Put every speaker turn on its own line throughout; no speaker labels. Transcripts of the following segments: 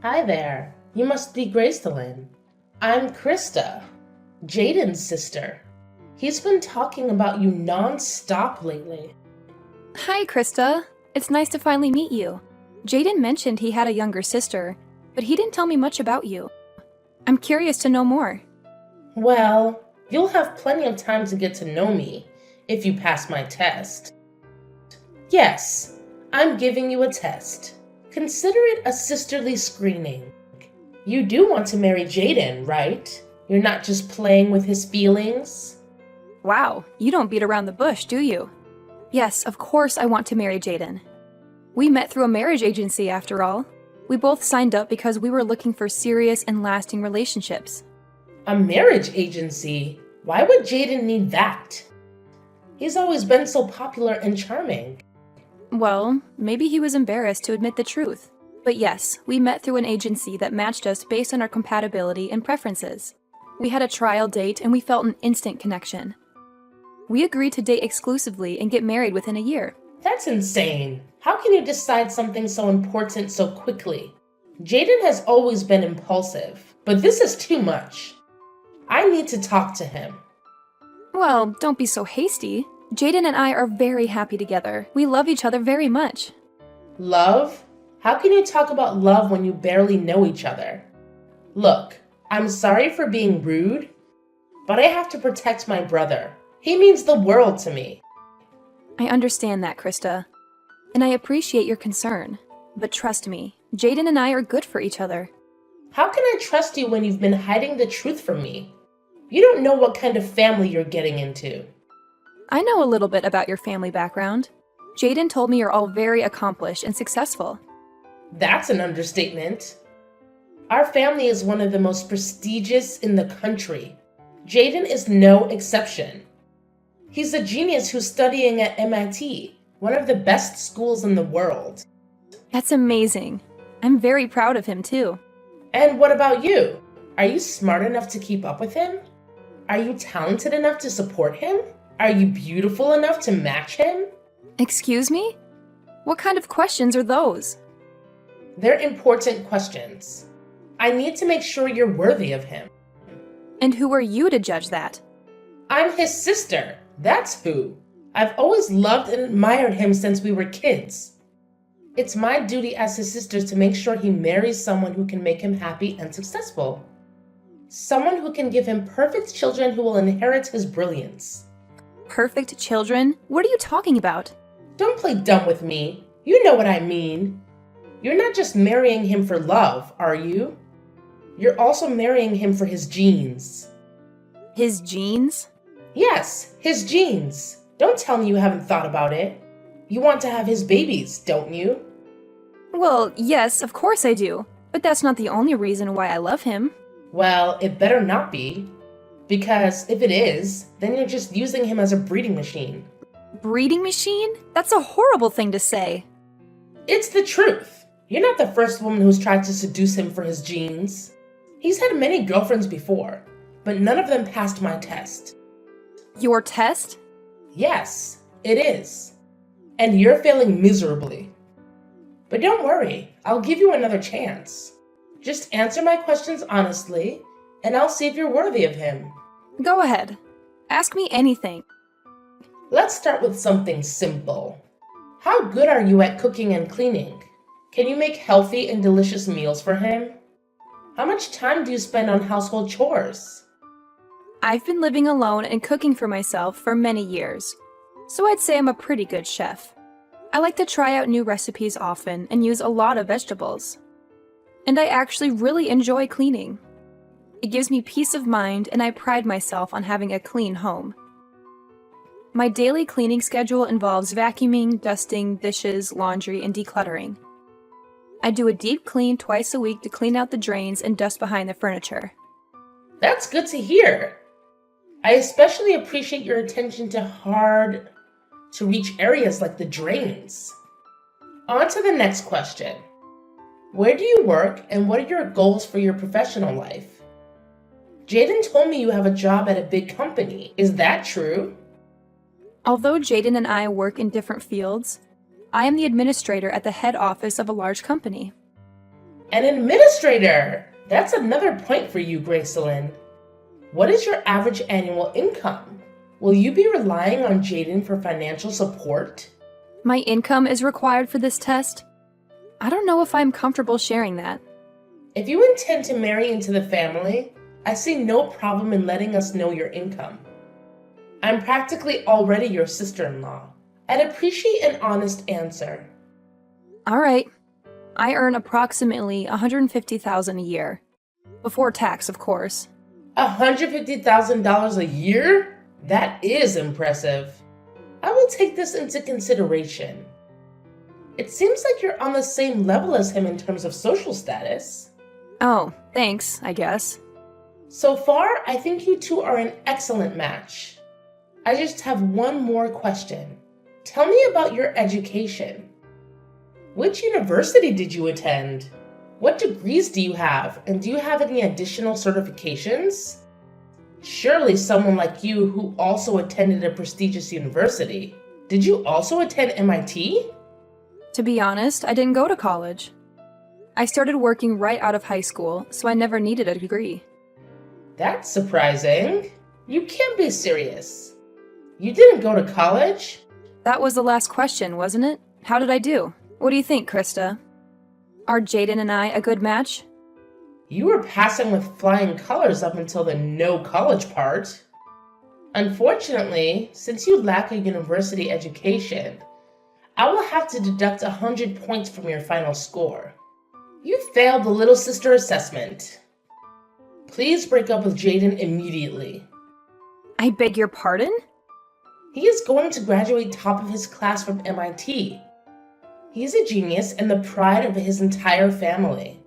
Hi there. You must be Gracelyn. I'm Krista, Jaden's sister. He's been talking about you non-stop lately.
Hi, Krista. It's nice to finally meet you. Jaden mentioned he had a younger sister, but he didn't tell me much about you. I'm curious to know more.
Well, you'll have plenty of time to get to know me if you pass my test. Yes, I'm giving you a test. Consider it a sisterly screening. You do want to marry Jaden, right? You're not just playing with his feelings?
Wow, you don't beat around the bush, do you? Yes, of course I want to marry Jaden. We met through a marriage agency, after all. We both signed up because we were looking for serious and lasting relationships.
A marriage agency? Why would Jaden need that? He's always been so popular and charming.
Well, maybe he was embarrassed to admit the truth. But yes, we met through an agency that matched us based on our compatibility and preferences. We had a trial date and we felt an instant connection. We agreed to date exclusively and get married within a year.
That's insane. How can you decide something so important so quickly? Jaden has always been impulsive, but this is too much. I need to talk to him.
Well, don't be so hasty. Jaden and I are very happy together. We love each other very much.
Love? How can you talk about love when you barely know each other? Look, I'm sorry for being rude, but I have to protect my brother. He means the world to me.
I understand that, Krista. And I appreciate your concern. But trust me, Jaden and I are good for each other.
How can I trust you when you've been hiding the truth from me? You don't know what kind of family you're getting into.
I know a little bit about your family background. Jaden told me you're all very accomplished and successful.
That's an understatement. Our family is one of the most prestigious in the country. Jaden is no exception. He's a genius who's studying at MIT, one of the best schools in the world.
That's amazing. I'm very proud of him, too.
And what about you? Are you smart enough to keep up with him? Are you talented enough to support him? Are you beautiful enough to match him?
Excuse me? What kind of questions are those?
They're important questions. I need to make sure you're worthy of him.
And who are you to judge that?
I'm his sister. That's who. I've always loved and admired him since we were kids. It's my duty as his sister to make sure he marries someone who can make him happy and successful. Someone who can give him perfect children who will inherit his brilliance.
Perfect children? What are you talking about?
Don't play dumb with me. You know what I mean. You're not just marrying him for love, are you? You're also marrying him for his genes.
His genes?
Yes, his genes. Don't tell me you haven't thought about it. You want to have his babies, don't you?
Well, yes, of course I do. But that's not the only reason why I love him.
Well, it better not be. Because if it is, then you're just using him as a breeding machine.
Breeding machine? That's a horrible thing to say.
It's the truth. You're not the first woman who's tried to seduce him for his genes. He's had many girlfriends before, but none of them passed my test.
Your test?
Yes, it is. And you're failing miserably. But don't worry, I'll give you another chance. Just answer my questions honestly, and I'll see if you're worthy of him.
Go ahead. Ask me anything.
Let's start with something simple. How good are you at cooking and cleaning? Can you make healthy and delicious meals for him? How much time do you spend on household chores?
I've been living alone and cooking for myself for many years, so I'd say I'm a pretty good chef. I like to try out new recipes often and use a lot of vegetables. And I actually really enjoy cleaning. It gives me peace of mind and I pride myself on having a clean home. My daily cleaning schedule involves vacuuming, dusting, dishes, laundry, and decluttering. I do a deep clean twice a week to clean out the drains and dust behind the furniture.
That's good to hear. I especially appreciate your attention to hard-to-reach areas like the drains. On to the next question. Where do you work and what are your goals for your professional life? Jaden told me you have a job at a big company. Is that true?
Although Jaden and I work in different fields, I am the administrator at the head office of a large company.
An administrator! That's another point for you, Gracelyn. What is your average annual income? Will you be relying on Jaden for financial support?
My income is required for this test? I don't know if I'm comfortable sharing that.
If you intend to marry into the family, I see no problem in letting us know your income. I'm practically already your sister-in-law. I'd appreciate an honest answer.
All right. I earn approximately $150,000 a year. Before tax, of course.
$150,000 a year? That is impressive. I will take this into consideration. It seems like you're on the same level as him in terms of social status.
Oh, thanks, I guess.
So far, I think you two are an excellent match. I just have one more question. Tell me about your education. Which university did you attend? What degrees do you have, and do you have any additional certifications? Surely someone like you who also attended a prestigious university. Did you also attend MIT?
To be honest, I didn't go to college. I started working right out of high school, so I never needed a degree.
That's surprising. You can't be serious. You didn't go to college?
That was the last question, wasn't it? How did I do? What do you think, Krista? Are Jaden and I a good match?
You were passing with flying colors up until the no college part. Unfortunately, since you lack a university education, I will have to deduct 100 points from your final score. You failed the little sister assessment. Please break up with Jaden immediately.
I beg your pardon?
He is going to graduate top of his class from MIT. He is a genius and the pride of his entire family.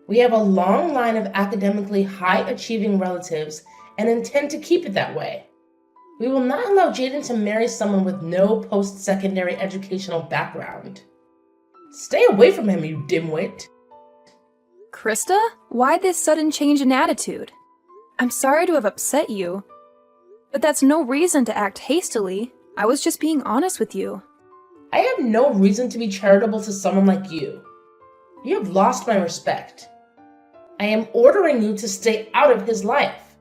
We have a long line of academically high-achieving relatives and intend to keep it that way. We will not allow Jaden to marry someone with no post-secondary educational background. Stay away from him, you dimwit.
Krista? Why this sudden change in attitude? I'm sorry to have upset you, but that's no reason to act hastily. I was just being honest with you.
I have no reason to be charitable to someone like you. You have lost my respect. I am ordering you to stay out of his life.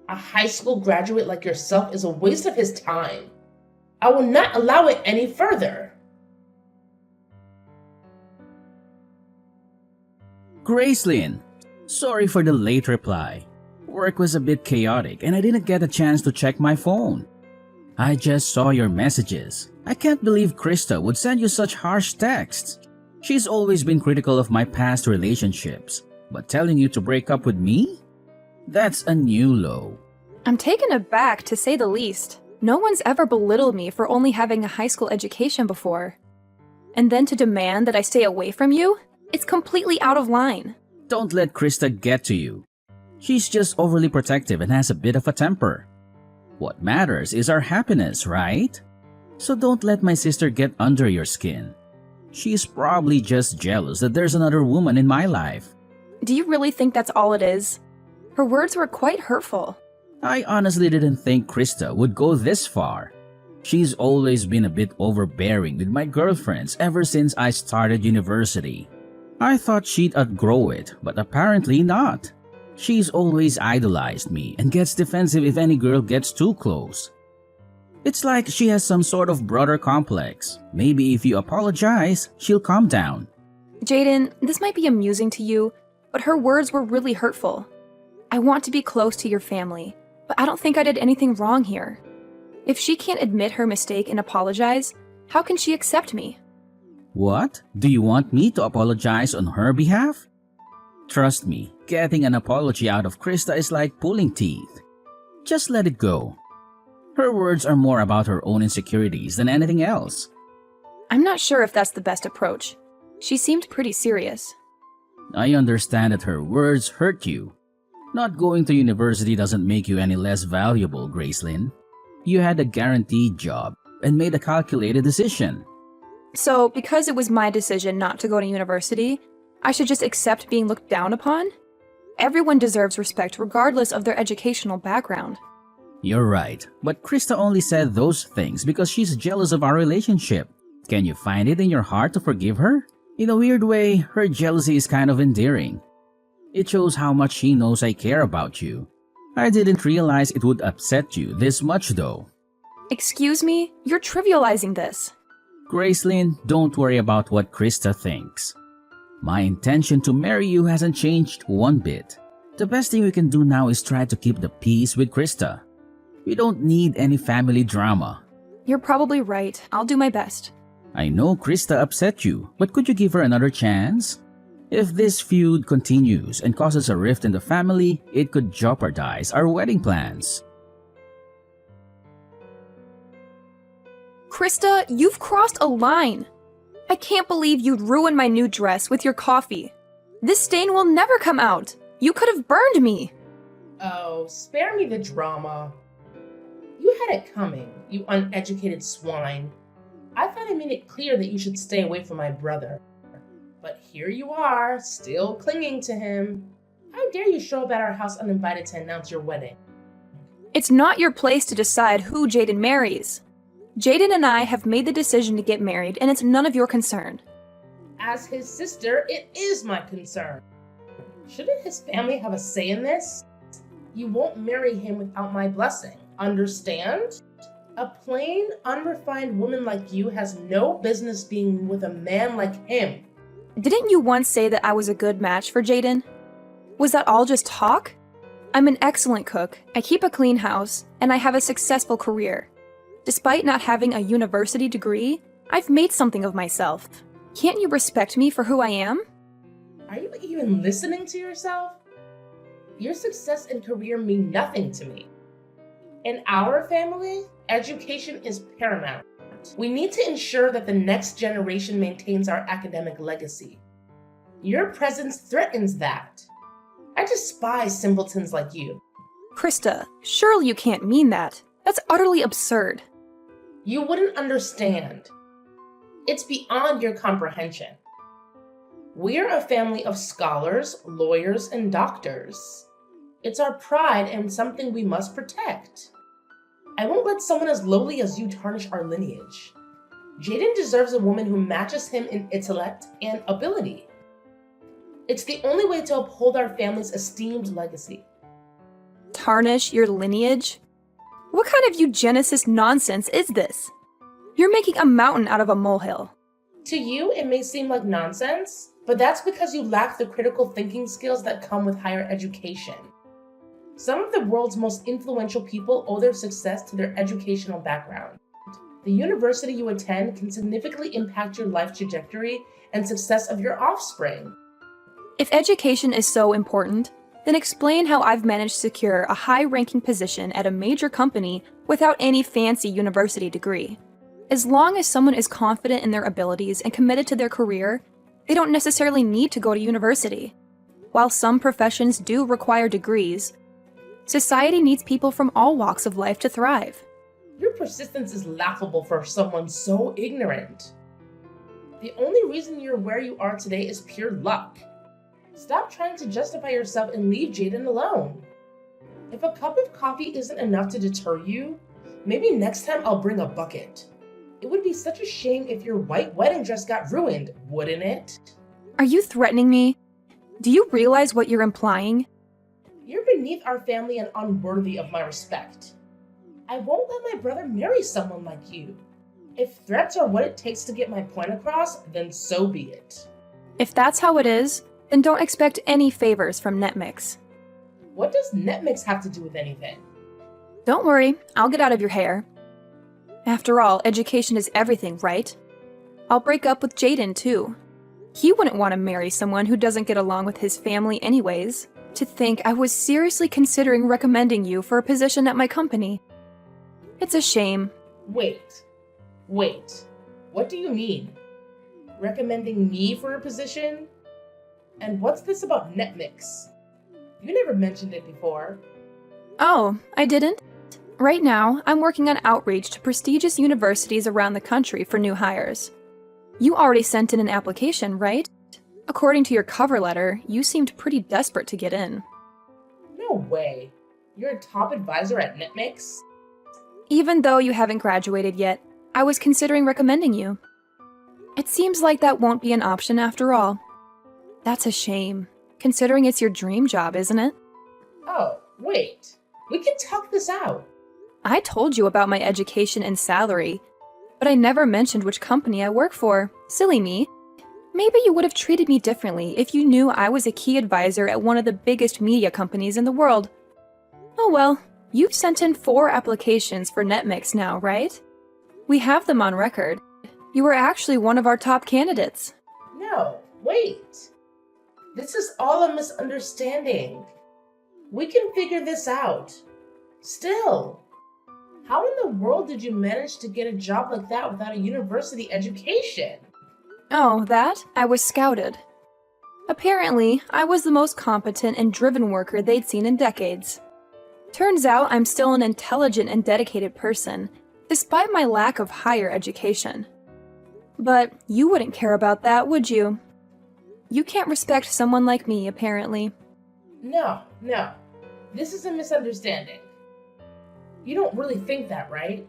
A high school graduate like yourself is a waste of his time. I will not allow it any further.
Gracelyn, sorry for the late reply. Work was a bit chaotic and I didn't get a chance to check my phone. I just saw your messages. I can't believe Krista would send you such harsh texts. She's always been critical of my past relationships, but telling you to break up with me? That's a new low.
I'm taken aback, to say the least. No one's ever belittled me for only having a high school education before. And then to demand that I stay away from you? It's completely out of line.
Don't let Krista get to you. She's just overly protective and has a bit of a temper. What matters is our happiness, right? So don't let my sister get under your skin. She's probably just jealous that there's another woman in my life.
Do you really think that's all it is? Her words were quite hurtful.
I honestly didn't think Krista would go this far. She's always been a bit overbearing with my girlfriends ever since I started university. I thought she'd outgrow it, but apparently not. She's always idolized me and gets defensive if any girl gets too close. It's like she has some sort of brother complex. Maybe if you apologize, she'll calm down.
Jaden, this might be amusing to you, but her words were really hurtful. I want to be close to your family, but I don't think I did anything wrong here. If she can't admit her mistake and apologize, how can she accept me?
What? Do you want me to apologize on her behalf? Trust me, getting an apology out of Krista is like pulling teeth. Just let it go. Her words are more about her own insecurities than anything else.
I'm not sure if that's the best approach. She seemed pretty serious.
I understand that her words hurt you. Not going to university doesn't make you any less valuable, Gracelyn. You had a guaranteed job and made a calculated decision.
So, because it was my decision not to go to university, I should just accept being looked down upon? Everyone deserves respect regardless of their educational background.
You're right, but Krista only said those things because she's jealous of our relationship. Can you find it in your heart to forgive her? In a weird way, her jealousy is kind of endearing. It shows how much she knows I care about you. I didn't realize it would upset you this much though.
Excuse me? You're trivializing this.
Gracelyn, don't worry about what Krista thinks. My intention to marry you hasn't changed one bit. The best thing we can do now is try to keep the peace with Krista. We don't need any family drama.
You're probably right. I'll do my best.
I know Krista upset you, but could you give her another chance? If this feud continues and causes a rift in the family, it could jeopardize our wedding plans.
Krista, you've crossed a line. I can't believe you'd ruin my new dress with your coffee. This stain will never come out. You could have burned me.
Oh, spare me the drama. You had it coming, you uneducated swine. I thought I made it clear that you should stay away from my brother. But here you are, still clinging to him. How dare you show up at our house uninvited to announce your wedding?
It's not your place to decide who Jaden marries. Jaden and I have made the decision to get married, and it's none of your concern.
As his sister, it is my concern. Shouldn't his family have a say in this? You won't marry him without my blessing. Understand? A plain, unrefined woman like you has no business being with a man like him.
Didn't you once say that I was a good match for Jaden? Was that all just talk? I'm an excellent cook, I keep a clean house, and I have a successful career. Despite not having a university degree, I've made something of myself. Can't you respect me for who I am?
Are you even listening to yourself? Your success and career mean nothing to me. In our family, education is paramount. We need to ensure that the next generation maintains our academic legacy. Your presence threatens that. I despise simpletons like you.
Krista, surely you can't mean that. That's utterly absurd.
You wouldn't understand. It's beyond your comprehension. We're a family of scholars, lawyers, and doctors. It's our pride and something we must protect. I won't let someone as lowly as you tarnish our lineage. Jaden deserves a woman who matches him in intellect and ability. It's the only way to uphold our family's esteemed legacy.
Tarnish your lineage? What kind of eugenicist nonsense is this? You're making a mountain out of a molehill.
To you, it may seem like nonsense, but that's because you lack the critical thinking skills that come with higher education. Some of the world's most influential people owe their success to their educational background. The university you attend can significantly impact your life trajectory and success of your offspring.
If education is so important, then explain how I've managed to secure a high-ranking position at a major company without any fancy university degree. As long as someone is confident in their abilities and committed to their career, they don't necessarily need to go to university. While some professions do require degrees, society needs people from all walks of life to thrive.
Your persistence is laughable for someone so ignorant. The only reason you're where you are today is pure luck. Stop trying to justify yourself and leave Jaden alone. If a cup of coffee isn't enough to deter you, maybe next time I'll bring a bucket. It would be such a shame if your white wedding dress got ruined, wouldn't it?
Are you threatening me? Do you realize what you're implying?
You're beneath our family and unworthy of my respect. I won't let my brother marry someone like you. If threats are what it takes to get my point across, then so be it.
If that's how it is, then don't expect any favors from Netmix.
What does Netmix have to do with anything?
Don't worry, I'll get out of your hair. After all, education is everything, right? I'll break up with Jaden, too. He wouldn't want to marry someone who doesn't get along with his family anyways. To think I was seriously considering recommending you for a position at my company. It's a shame.
Wait. What do you mean? Recommending me for a position? And what's this about Netmix? You never mentioned it before.
Oh, I didn't? Right now, I'm working on outreach to prestigious universities around the country for new hires. You already sent in an application, right? According to your cover letter, you seemed pretty desperate to get in.
No way. You're a top advisor at Netmix?
Even though you haven't graduated yet, I was considering recommending you. It seems like that won't be an option after all. That's a shame, considering it's your dream job, isn't it?
Oh, wait. We can talk this out.
I told you about my education and salary, but I never mentioned which company I work for. Silly me. Maybe you would have treated me differently if you knew I was a key advisor at one of the biggest media companies in the world. Oh well, you've sent in 4 applications for NetMix now, right? We have them on record. You were actually one of our top candidates.
No, wait. This is all a misunderstanding. We can figure this out. Still, how in the world did you manage to get a job like that without a university education?
Oh, that? I was scouted. Apparently, I was the most competent and driven worker they'd seen in decades. Turns out I'm still an intelligent and dedicated person, despite my lack of higher education. But you wouldn't care about that, would you? You can't respect someone like me, apparently.
No. This is a misunderstanding. You don't really think that, right?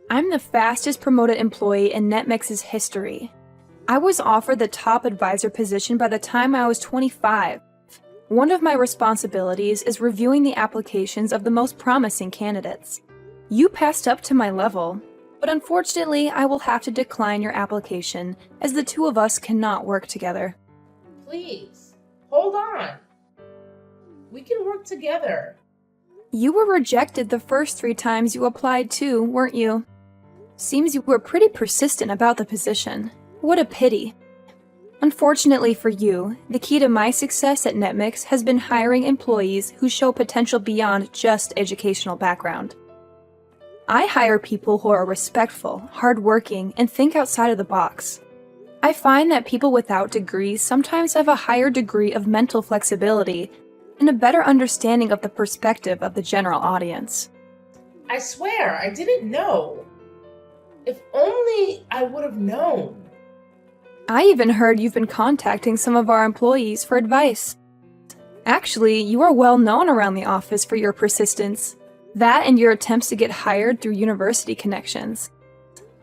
I'm the fastest promoted employee in NetMix's history. I was offered the top advisor position by the time I was 25. One of my responsibilities is reviewing the applications of the most promising candidates. You passed up to my level, but unfortunately I will have to decline your application as the two of us cannot work together.
Please, hold on. We can work together.
You were rejected the first 3 times you applied too, weren't you? Seems you were pretty persistent about the position. What a pity. Unfortunately for you, the key to my success at NetMix has been hiring employees who show potential beyond just educational background. I hire people who are respectful, hardworking, and think outside of the box. I find that people without degrees sometimes have a higher degree of mental flexibility and a better understanding of the perspective of the general audience.
I swear, I didn't know. If only I would have known.
I even heard you've been contacting some of our employees for advice. Actually, you are well known around the office for your persistence. That and your attempts to get hired through university connections.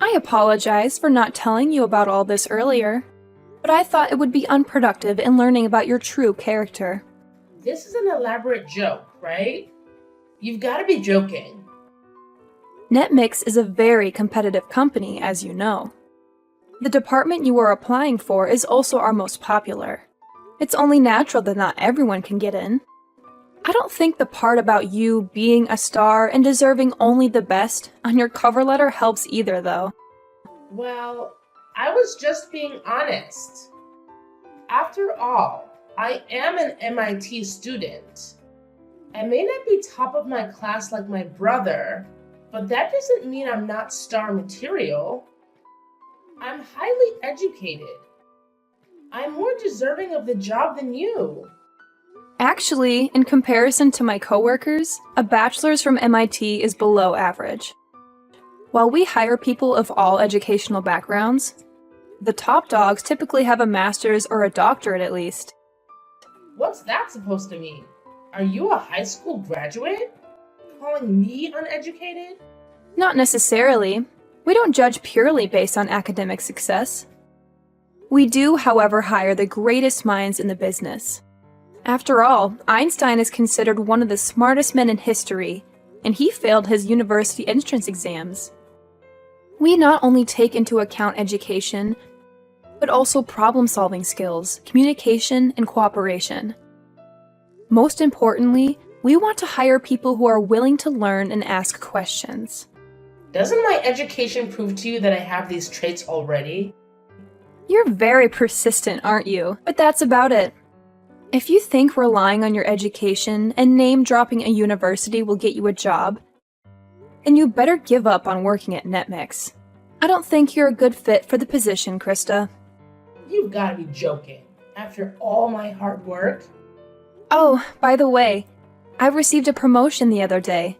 I apologize for not telling you about all this earlier, but I thought it would be unproductive in learning about your true character.
This is an elaborate joke, right? You've got to be joking.
NetMix is a very competitive company, as you know. The department you are applying for is also our most popular. It's only natural that not everyone can get in. I don't think the part about you being a star and deserving only the best on your cover letter helps either, though.
Well, I was just being honest. After all, I am an MIT student. I may not be top of my class like my brother, but that doesn't mean I'm not star material. I'm highly educated. I'm more deserving of the job than you.
Actually, in comparison to my coworkers, a bachelor's from MIT is below average. While we hire people of all educational backgrounds, the top dogs typically have a master's or a doctorate at least.
What's that supposed to mean? Are you a high school graduate? Calling me uneducated?
Not necessarily. We don't judge purely based on academic success. We do, however, hire the greatest minds in the business. After all, Einstein is considered one of the smartest men in history, and he failed his university entrance exams. We not only take into account education, but also problem-solving skills, communication, and cooperation. Most importantly, we want to hire people who are willing to learn and ask questions.
Doesn't my education prove to you that I have these traits already?
You're very persistent, aren't you? But that's about it. If you think relying on your education and name-dropping a university will get you a job, then you better give up on working at NetMix. I don't think you're a good fit for the position, Krista.
You've got to be joking. After all my hard work?
Oh, by the way, I received a promotion the other day.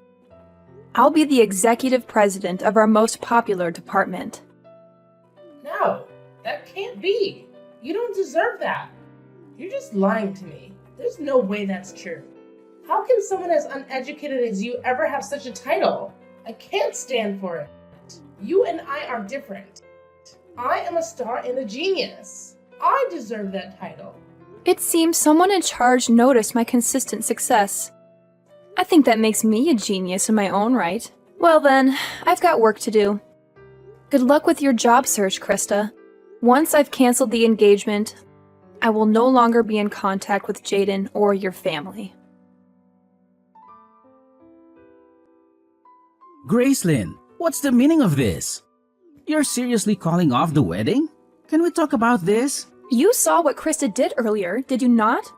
I'll be the executive president of our most popular department.
No, that can't be. You don't deserve that. You're just lying to me. There's no way that's true. How can someone as uneducated as you ever have such a title? I can't stand for it. You and I are different. I am a star and a genius. I deserve that title.
It seems someone in charge noticed my consistent success. I think that makes me a genius in my own right. Well then, I've got work to do. Good luck with your job search, Krista. Once I've canceled the engagement, I will no longer be in contact with Jaden or your family.
Gracelyn, what's the meaning of this? You're seriously calling off the wedding? Can we talk about this?
You saw what Krista did earlier, did you not?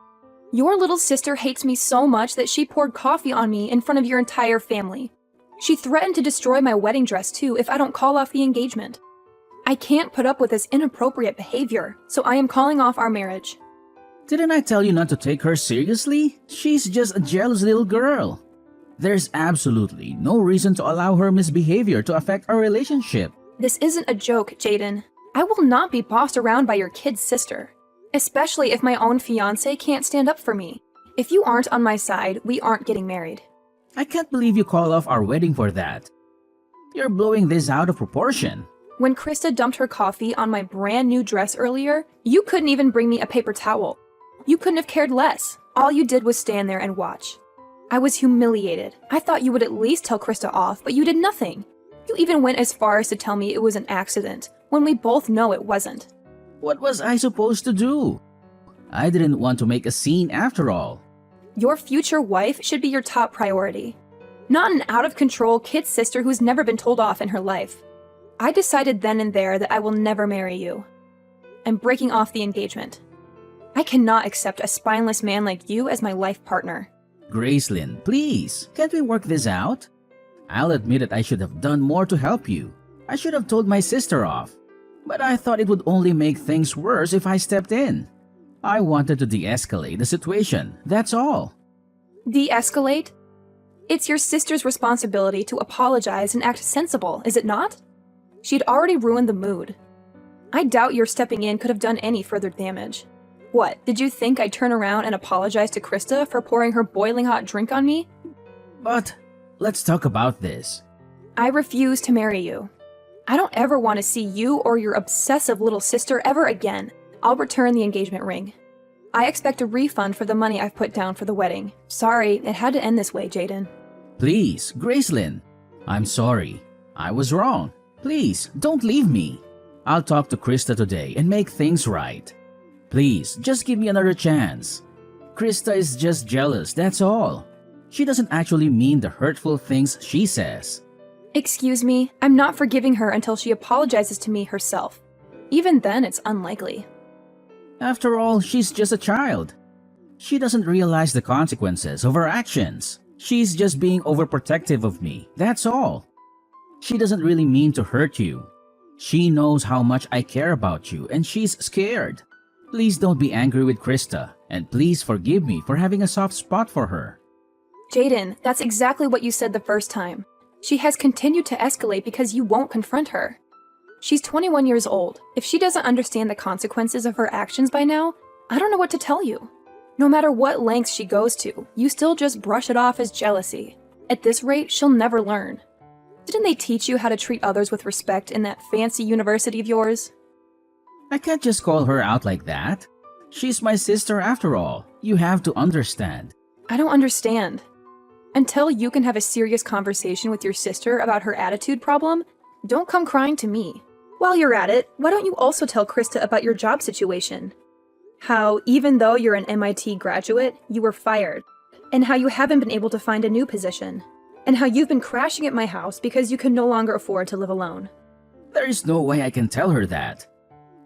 Your little sister hates me so much that she poured coffee on me in front of your entire family. She threatened to destroy my wedding dress too if I don't call off the engagement. I can't put up with this inappropriate behavior, so I am calling off our marriage.
Didn't I tell you not to take her seriously? She's just a jealous little girl. There's absolutely no reason to allow her misbehavior to affect our relationship.
This isn't a joke, Jaden. I will not be bossed around by your kid's sister, especially if my own fiancé can't stand up for me. If you aren't on my side, we aren't getting married.
I can't believe you call off our wedding for that. You're blowing this out of proportion.
When Krista dumped her coffee on my brand new dress earlier, you couldn't even bring me a paper towel. You couldn't have cared less. All you did was stand there and watch. I was humiliated. I thought you would at least tell Krista off, but you did nothing. You even went as far as to tell me it was an accident, when we both know it wasn't.
What was I supposed to do? I didn't want to make a scene after all.
Your future wife should be your top priority, not an out-of-control kid sister who's never been told off in her life. I decided then and there that I will never marry you. I'm breaking off the engagement. I cannot accept a spineless man like you as my life partner.
Gracelyn, please, can't we work this out? I'll admit that I should have done more to help you. I should have told my sister off. But I thought it would only make things worse if I stepped in. I wanted to de-escalate the situation, that's all.
De-escalate? It's your sister's responsibility to apologize and act sensible, is it not? She'd already ruined the mood. I doubt your stepping in could have done any further damage. What, did you think I'd turn around and apologize to Krista for pouring her boiling hot drink on me?
But let's talk about this.
I refuse to marry you. I don't ever want to see you or your obsessive little sister ever again. I'll return the engagement ring. I expect a refund for the money I've put down for the wedding. Sorry, it had to end this way, Jaden.
Please, Gracelyn. I'm sorry. I was wrong. Please, don't leave me. I'll talk to Krista today and make things right. Please, just give me another chance. Krista is just jealous, that's all. She doesn't actually mean the hurtful things she says.
Excuse me, I'm not forgiving her until she apologizes to me herself. Even then, it's unlikely.
After all, she's just a child. She doesn't realize the consequences of her actions. She's just being overprotective of me, that's all. She doesn't really mean to hurt you. She knows how much I care about you and she's scared. Please don't be angry with Krista, and please forgive me for having a soft spot for her.
Jaden, that's exactly what you said the first time. She has continued to escalate because you won't confront her. She's 21 years old. If she doesn't understand the consequences of her actions by now, I don't know what to tell you. No matter what lengths she goes to, you still just brush it off as jealousy. At this rate, she'll never learn. Didn't they teach you how to treat others with respect in that fancy university of yours?
I can't just call her out like that. She's my sister after all. You have to understand.
I don't understand. Until you can have a serious conversation with your sister about her attitude problem, don't come crying to me. While you're at it, why don't you also tell Krista about your job situation? How, even though you're an MIT graduate, you were fired, and how you haven't been able to find a new position, and how you've been crashing at my house because you can no longer afford to live alone.
There is no way I can tell her that.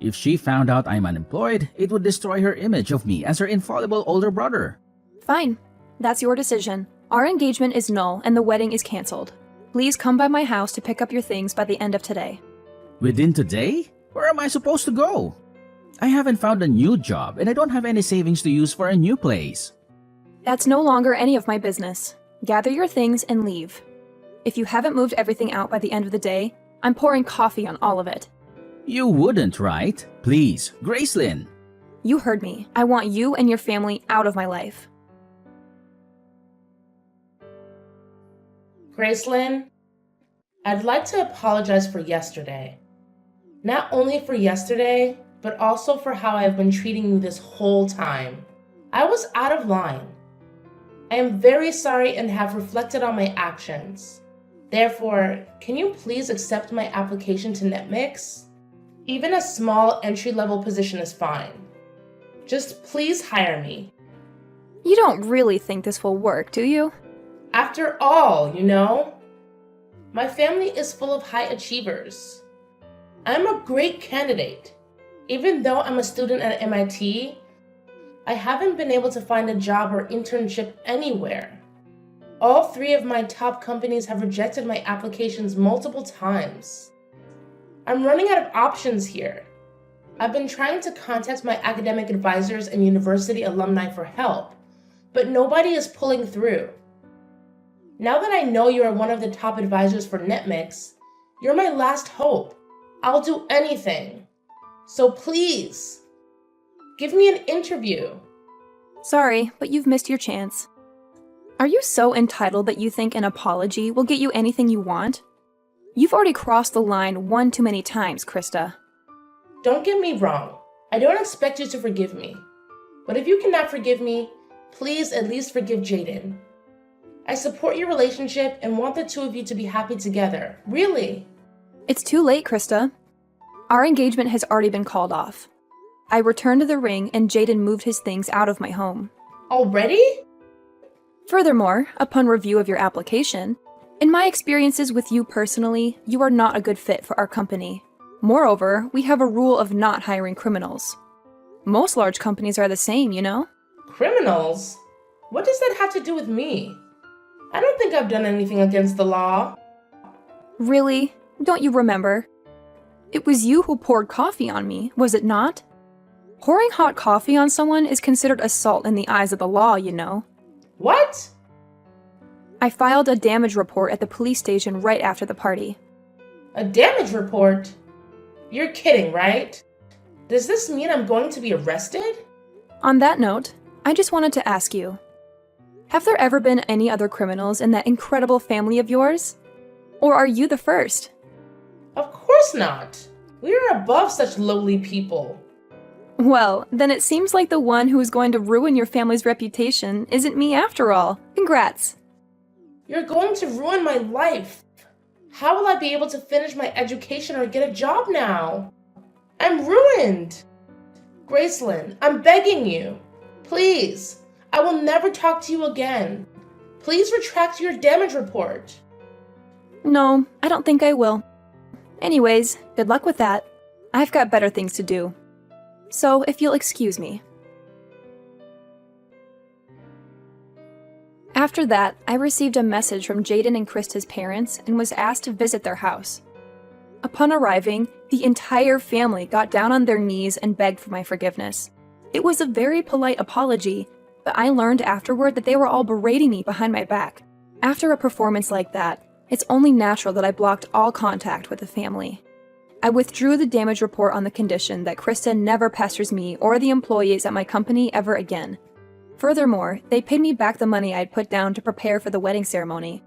If she found out I'm unemployed, it would destroy her image of me as her infallible older brother.
Fine. That's your decision. Our engagement is null and the wedding is cancelled. Please come by my house to pick up your things by the end of today.
Within today? Where am I supposed to go? I haven't found a new job and I don't have any savings to use for a new place.
That's no longer any of my business. Gather your things and leave. If you haven't moved everything out by the end of the day, I'm pouring coffee on all of it.
You wouldn't, right? Please, Gracelyn.
You heard me. I want you and your family out of my life.
Gracelyn, I'd like to apologize for yesterday. Not only for yesterday, but also for how I have been treating you this whole time. I was out of line. I am very sorry and have reflected on my actions. Therefore, can you please accept my application to NetMix? Even a small entry-level position is fine. Just please hire me.
You don't really think this will work, do you?
After all, my family is full of high achievers. I'm a great candidate. Even though I'm a student at MIT, I haven't been able to find a job or internship anywhere. All 3 of my top companies have rejected my applications multiple times. I'm running out of options here. I've been trying to contact my academic advisors and university alumni for help, but nobody is pulling through. Now that I know you are one of the top advisors for NetMix, you're my last hope. I'll do anything. So please, give me an interview.
Sorry, but you've missed your chance. Are you so entitled that you think an apology will get you anything you want? You've already crossed the line one too many times, Krista.
Don't get me wrong. I don't expect you to forgive me. But if you cannot forgive me, please at least forgive Jaden. I support your relationship and want the 2 of you to be happy together. Really.
It's too late, Krista. Our engagement has already been called off. I returned to the ring and Jaden moved his things out of my home.
Already?
Furthermore, upon review of your application, in my experiences with you personally, you are not a good fit for our company. Moreover, we have a rule of not hiring criminals. Most large companies are the same,
Criminals? What does that have to do with me? I don't think I've done anything against the law.
Really? Don't you remember? It was you who poured coffee on me, was it not? Pouring hot coffee on someone is considered assault in the eyes of the law,
What?
I filed a damage report at the police station right after the party.
A damage report? You're kidding, right? Does this mean I'm going to be arrested?
On that note, I just wanted to ask you, have there ever been any other criminals in that incredible family of yours? Or are you the first?
Of course not. We are above such lowly people.
Well, then it seems like the one who is going to ruin your family's reputation isn't me after all. Congrats.
You're going to ruin my life. How will I be able to finish my education or get a job now? I'm ruined. Gracelyn, I'm begging you. Please, I will never talk to you again. Please retract your damage report.
No, I don't think I will. Anyways, good luck with that. I've got better things to do. So, if you'll excuse me. After that, I received a message from Jaden and Krista's parents and was asked to visit their house. Upon arriving, the entire family got down on their knees and begged for my forgiveness. It was a very polite apology, but I learned afterward that they were all berating me behind my back. After a performance like that, it's only natural that I blocked all contact with the family. I withdrew the damage report on the condition that Krista never pesters me or the employees at my company ever again. Furthermore, they paid me back the money I had put down to prepare for the wedding ceremony.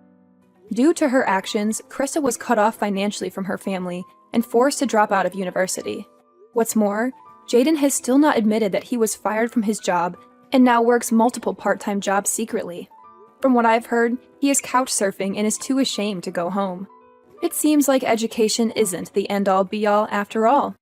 Due to her actions, Krista was cut off financially from her family and forced to drop out of university. What's more, Jaden has still not admitted that he was fired from his job and now works multiple part-time jobs secretly. From what I've heard, he is couch surfing and is too ashamed to go home. It seems like education isn't the end-all be-all after all.